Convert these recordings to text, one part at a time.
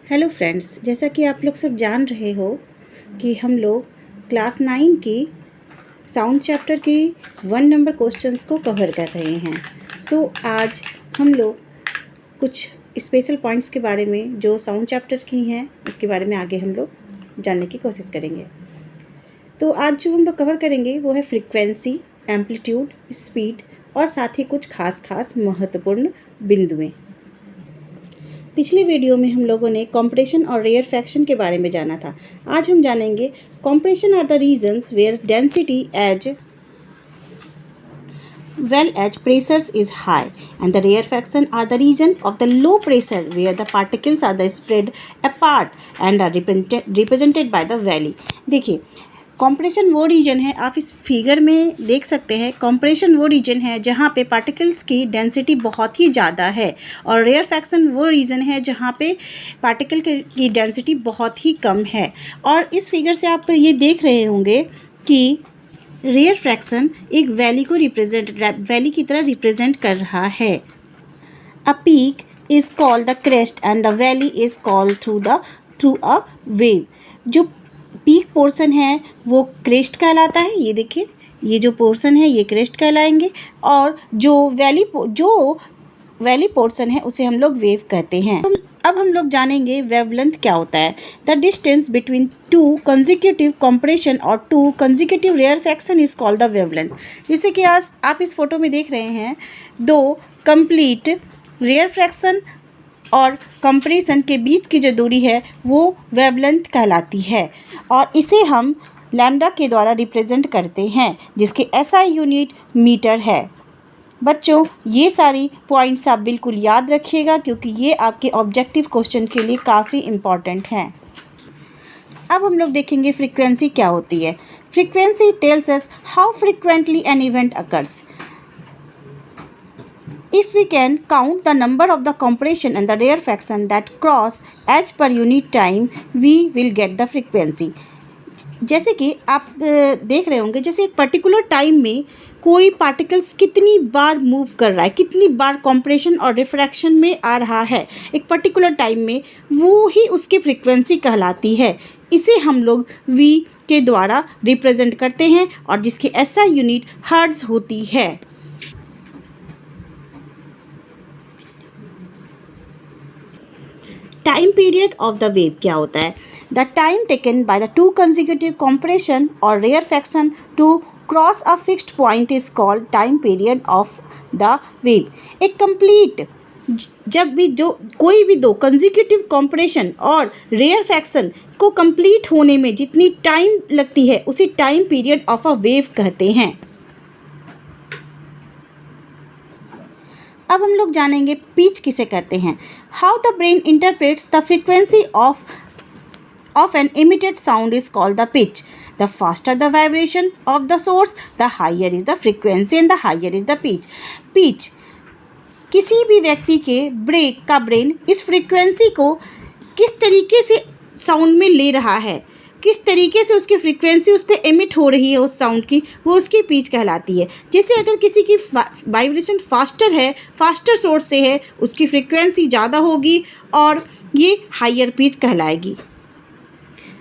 Hello friends, जैसा कि आप लोग सब जान रहे हो कि हम लोग क्लास 9 की साउंड चैप्टर की 1 नंबर क्वेश्चंस को कवर कर रहे हैं। आज हम लोग कुछ स्पेशल पॉइंट्स के बारे में जो साउंड चैप्टर की हैं उसके बारे में आगे हम लोग जानने की कोशिश करेंगे। तो आज जो हम लोग कवर करेंगे वो है फ्रीक्वेंसी, एम्पलीट्यूड, स्पीड और साथ ही कुछ खास महत्वपूर्ण बिंदुएं। पिछले वीडियो में हम लोगों ने कॉम्प्रेशन और रेयरफैक्शन के बारे में जाना था। आज हम जानेंगे compression are the regions where density as well as pressures is high, and the rarefaction are the region of the low pressure where the particles are the spread apart and are represented by the valley। देखिए, compression वो reason है, आप इस figure में देख सकते हैं। Compression वो रीजन है जहाँ पे पार्टिकल्स की डेंसिटी बहुत ही ज़्यादा है, और रेयरफैक्शन वो रीजन है जहाँ पे पार्टिकल की डेंसिटी बहुत ही कम है। और इस फिगर से आप ये देख रहे होंगे कि रेयरफैक्शन एक वैली की तरह रिप्रेजेंट कर रहा है। अ peak is called the crest and the valley is called through a wave. जो पीक पोर्शन है वो क्रेस्ट कहलाता है। ये देखिए, ये जो पोर्शन है ये क्रेस्ट कहलाएंगे, और जो वैली पोर्शन है उसे हम लोग वेव कहते हैं। अब हम लोग जानेंगे वेवलेंथ क्या होता है। The distance between two consecutive compression और two consecutive rarefaction is called the wavelength. जैसे कि आज आप इस फोटो में देख रहे हैं, दो कंप्लीट रेयरफैक्शन और कंप्रेशन के बीच की जो दूरी है वो वेवलेंथ कहलाती है, और इसे हम लैम्डा के द्वारा रिप्रेजेंट करते हैं, जिसके एसआई यूनिट मीटर है। बच्चों, ये सारी पॉइंट्स आप बिल्कुल याद रखिएगा, क्योंकि ये आपके ऑब्जेक्टिव क्वेश्चन के लिए काफ़ी इम्पॉर्टेंट हैं। अब हम लोग देखेंगे फ्रीक्वेंसी क्या होती है। Frequency tells us how frequently an event occurs. If we can count the number of the compression and the rarefaction that cross as per unit time, we will get the frequency। जैसे कि आप देख रहे होंगे, जैसे एक particular time में कोई पार्टिकल्स कितनी बार मूव कर रहा है, कितनी बार कंप्रेशन और रिफ्रैक्शन में आ रहा है एक पर्टिकुलर टाइम में, वो ही उसकी फ्रीक्वेंसी कहलाती है। इसे हम लोग v के द्वारा रिप्रेजेंट करते हैं, और जिसकी एसआई यूनिट हर्ट्ज होती है। Time period of the wave क्या होता है। The time taken by the two consecutive compression और rarefaction to cross a fixed point is called time period of the wave. एक कंप्लीट जब भी कोई भी दो कंसेक्यूटिव कंप्रेशन और रेयरफैक्शन को कंप्लीट होने में जितनी टाइम लगती है उसे time period of a wave कहते हैं। अब हम लोग जानेंगे पिच किसे कहते हैं। How the brain interprets the frequency of an emitted sound is called the pitch. The faster the vibration of the source, the higher is the frequency and the higher is the pitch. Pitch किसी भी व्यक्ति के brain इस frequency को किस तरीके से sound में ले रहा है, किस तरीके से उसकी फ्रीक्वेंसी उस पर एमिट हो रही है उस साउंड की, वो उसकी पिच कहलाती है। जैसे अगर किसी की वाइब्रेशन फास्टर है, फास्टर सोर्स से है, उसकी फ्रीक्वेंसी ज़्यादा होगी और ये हायर पिच कहलाएगी।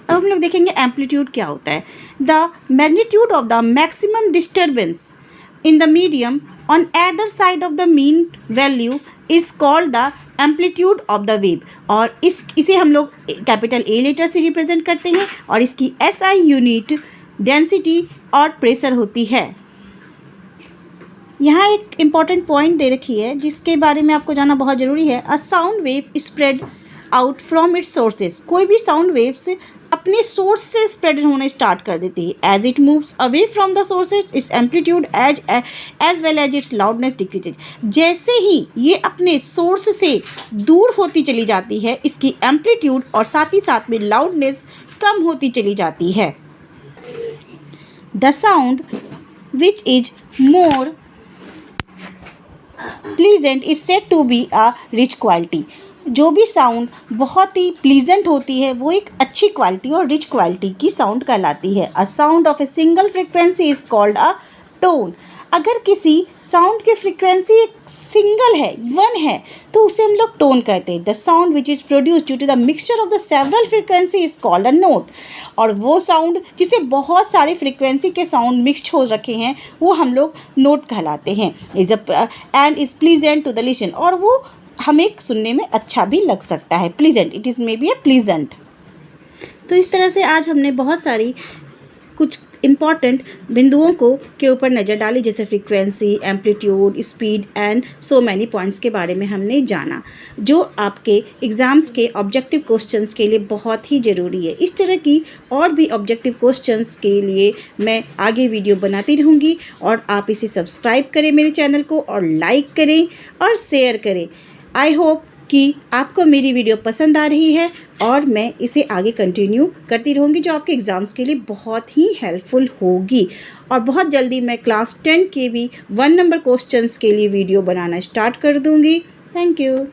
अब हम लोग देखेंगे एम्पलीट्यूड क्या होता है। The magnitude of the maximum disturbance in the medium on either side of the mean value is called the amplitude of the wave, और इसे हम लोग कैपिटल ए लेटर से रिप्रेजेंट करते हैं, और इसकी एसआई यूनिट डेंसिटी और प्रेशर होती है। यहाँ एक इम्पॉर्टेंट पॉइंट दे रखी है जिसके बारे में आपको जानना बहुत ज़रूरी है। A sound wave spread out from its sources. कोई भी साउंड वेव्स अपने सोर्स से स्प्रेड होने स्टार्ट कर देती है। As it moves away from the sources its amplitude as well as its loudness decreases. जैसे ही ये अपने सोर्स से दूर होती चली जाती है, इसकी एम्पलीट्यूड और साथ ही साथ में लाउडनेस कम होती चली जाती है। The sound which is more pleasant is said to be a rich quality. जो भी साउंड बहुत ही प्लीजेंट होती है वो एक अच्छी क्वालिटी और रिच क्वालिटी की साउंड कहलाती है। A sound of a single frequency is called a tone, अगर किसी साउंड की फ्रीक्वेंसी एक सिंगल है, वन है, तो उसे हम लोग टोन कहते हैं। The sound which is produced due to the mixture of the several frequency is called a note. और वो साउंड जिसे बहुत सारे फ्रीक्वेंसी के साउंड मिक्सड हो रखे हैं वो हम लोग नोट कहलाते हैं। Is and is pleasant to the listen, और वो हमें सुनने में अच्छा भी लग सकता है। Pleasant, it is may be A pleasant. तो इस तरह से आज हमने बहुत सारी कुछ इम्पॉर्टेंट बिंदुओं को के ऊपर नज़र डाली, जैसे frequency, amplitude, speed and so many points के बारे में हमने जाना, जो आपके एग्ज़ाम्स के ऑब्जेक्टिव क्वेश्चंस के लिए बहुत ही ज़रूरी है। इस तरह की और भी ऑब्जेक्टिव क्वेश्चंस के लिए मैं आगे वीडियो बनाती रहूँगी, और आप इसे सब्सक्राइब करें मेरे चैनल को, और लाइक करें और शेयर करें। आई होप कि आपको मेरी वीडियो पसंद आ रही है, और मैं इसे आगे कंटिन्यू करती रहूँगी, जो आपके एग्ज़ाम्स के लिए बहुत ही हेल्पफुल होगी। और बहुत जल्दी मैं क्लास 10 के भी 1 नंबर क्वेश्चंस के लिए वीडियो बनाना स्टार्ट कर दूँगी। Thank you.